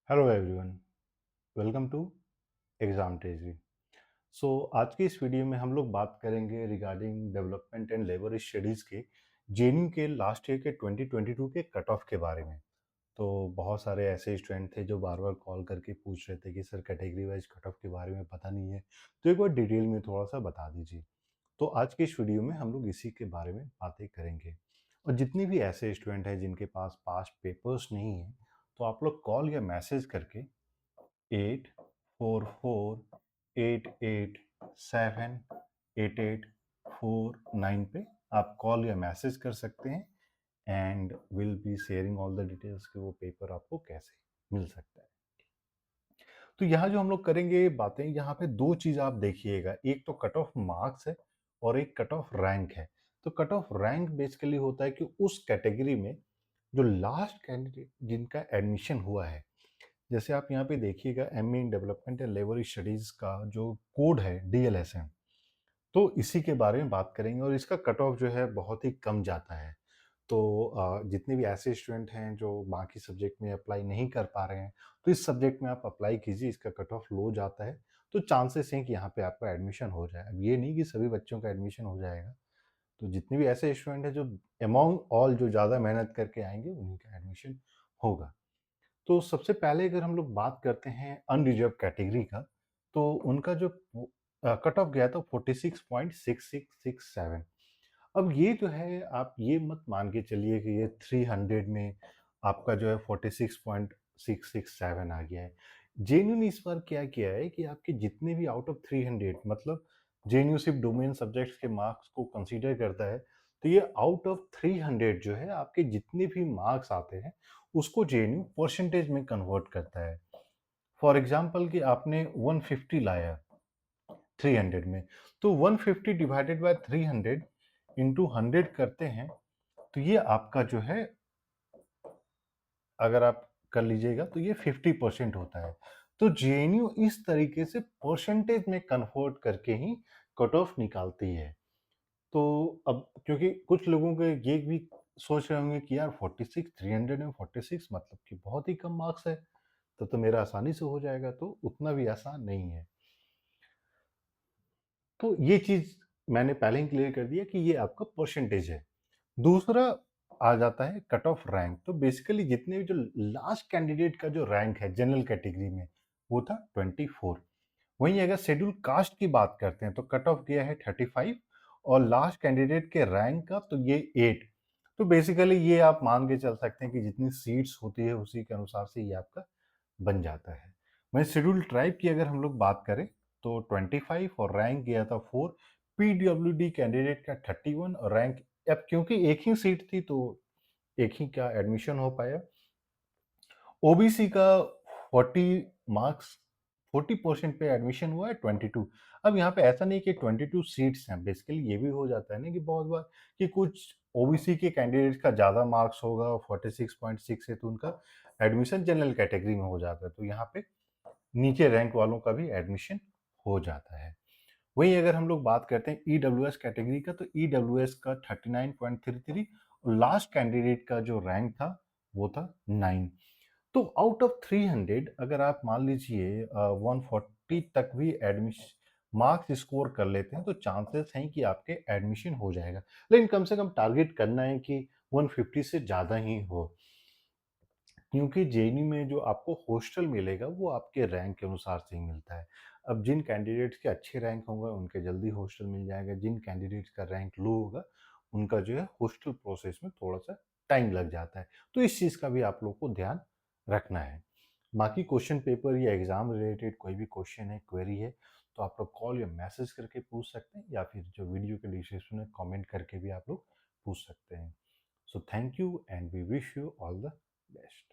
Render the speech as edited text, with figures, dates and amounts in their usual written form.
Hello everyone, welcome to exam टेजी। आज की इस वीडियो में हम लोग बात करेंगे regarding development and labour studies के जेएनयू के लास्ट ईयर के 2022 के कट ऑफ के बारे में। तो बहुत सारे ऐसे स्टूडेंट थे जो बार बार कॉल करके पूछ रहे थे कि sir category wise cut off के बारे में पता नहीं है, तो एक बार डिटेल में थोड़ा सा बता दीजिए। तो आज की इस वीडियो में हम लोग इसी के बारे में बातें करेंगे। और जितने भी ऐसे स्टूडेंट हैं जिनके पास पास्ट पेपर्स नहीं हैं, तो आप लोग कॉल या मैसेज करके 8448878849 पे आप कॉल या मैसेज कर सकते हैं and will be sharing all the details कि वो पेपर आपको कैसे मिल सकता है। तो यहाँ जो हम लोग करेंगे बातें, यहाँ पे दो चीज़ आप देखिएगा, एक तो कट ऑफ मार्क्स है और एक कट ऑफ रैंक है। तो कट ऑफ रैंक बेसिकली होता है कि उस कैटेगरी में जो लास्ट कैंडिडेट जिनका एडमिशन हुआ है, जैसे आप यहाँ पे देखिएगा MA in development and labour studies का जो कोड है डीएलएसएम, तो इसी के बारे में बात करेंगे और इसका कट ऑफ जो है बहुत ही कम जाता है। तो जितने भी ऐसे स्टूडेंट हैं जो बाकी सब्जेक्ट में अप्लाई नहीं कर पा रहे हैं, तो इस सब्जेक्ट में आप अप्लाई कीजिए, इसका कट ऑफ लो जाता है, तो चांसेस हैं कि यहाँ पे आपका एडमिशन हो जाए। अब ये नहीं कि सभी बच्चों का एडमिशन हो जाएगा, तो जितने भी ऐसे स्टूडेंट हैं जो अमॉन्ग ऑल जो ज़्यादा मेहनत करके आएंगे उन्हीं का एडमिशन होगा। तो सबसे पहले अगर हम लोग बात करते हैं अनरिजर्व कैटेगरी का, तो उनका जो कट ऑफ गया था 46.6667। अब ये जो है आप ये मत मान के चलिए कि ये 300 में आपका जो है 46.667 आ गया है। जेएनयू ने इस बार क्या किया है कि आपके जितने भी आउट ऑफ 300, मतलब जेएनयू सिर्फ डोमेन सब्जेक्ट्स के मार्क्स को कंसीडर करता है, तो ये आउट ऑफ 300 जो है आपके जितने भी मार्क्स आते हैं उसको जेएनयू परसेंटेज में कन्वर्ट करता है। फॉर एग्जांपल कि आपने 150 लाया 300 में, तो 150 डिवाइडेड बाय 300 इंटू 100 करते हैं, तो ये आपका जो है, अगर आप कर लीजिएगा तो ये 50% होता है। तो जेएनयू इस तरीके से परसेंटेज में कन्वर्ट करके ही कट ऑफ निकालती है। तो अब क्योंकि कुछ लोगों के ये भी सोच रहे होंगे कि यार 46 300 में 46 मतलब कि बहुत ही कम मार्क्स है, तो मेरा आसानी से हो जाएगा, तो उतना भी आसान नहीं है। तो ये चीज मैंने पहले ही क्लियर कर दिया कि ये आपका परसेंटेज है। दूसरा आ जाता है कट ऑफ रैंक। तो बेसिकली जितने भी जो लास्ट कैंडिडेट का जो रैंक है जनरल कैटेगरी में, वो था 24। वहीं अगर शेड्यूल कास्ट की बात करते हैं तो कट ऑफ गया है 35 और लास्ट कैंडिडेट के रैंक का तो ये 8। तो बेसिकली ये आप मान के चल सकते हैं कि जितनी सीट्स होती है उसी के अनुसार से ये आपका बन जाता है। वहीं शेड्यूल ट्राइब की अगर हम लोग बात करें तो 25 और रैंक गया था 4। पीडब्ल्यूडी कैंडिडेट का 31 और रैंक, अब क्योंकि एक ही सीट थी तो एक ही का एडमिशन हो पाया। ओबीसी का 40 मार्क्स, 40% पे एडमिशन हुआ है 22। अब यहाँ पे ऐसा नहीं कि 22 सीट्स हैं, बेसिकली ये भी हो जाता है ना कि बहुत बार कि कुछ ओबीसी के कैंडिडेट्स का ज़्यादा मार्क्स होगा 46.6 है, तो उनका एडमिशन जनरल कैटेगरी में हो जाता है, तो यहाँ पे नीचे रैंक वालों का भी एडमिशन हो जाता है। वहीं अगर हम लोग बात करते हैं ईडब्ल्यूएस कैटेगरी का, तो ईडब्ल्यूएस का 39.33 और लास्ट कैंडिडेट का जो रैंक था वो था 9। तो आउट ऑफ 300 अगर आप मान लीजिए 140 तक भी एडमिशन मार्क्स स्कोर कर लेते हैं, तो चांसेस हैं कि आपके एडमिशन हो जाएगा। लेकिन कम से कम टारगेट करना है कि 150 से ज़्यादा ही हो, क्योंकि जेएनयू में जो आपको हॉस्टल मिलेगा वो आपके रैंक के अनुसार से ही मिलता है। अब जिन कैंडिडेट्स के अच्छे रैंक होंगे उनके जल्दी हॉस्टल मिल जाएगा, जिन कैंडिडेट्स का रैंक लो होगा उनका जो है हॉस्टल प्रोसेस में थोड़ा सा टाइम लग जाता है। तो इस चीज़ का भी आप लोग को ध्यान रखना है। बाकी क्वेश्चन पेपर या एग्जाम रिलेटेड कोई भी क्वेश्चन है, क्वेरी है, तो आप लोग कॉल या मैसेज करके पूछ सकते हैं, या फिर जो वीडियो के डिस्क्रिप्शन में कमेंट करके भी आप लोग पूछ सकते हैं। So thank you and we wish you all the best.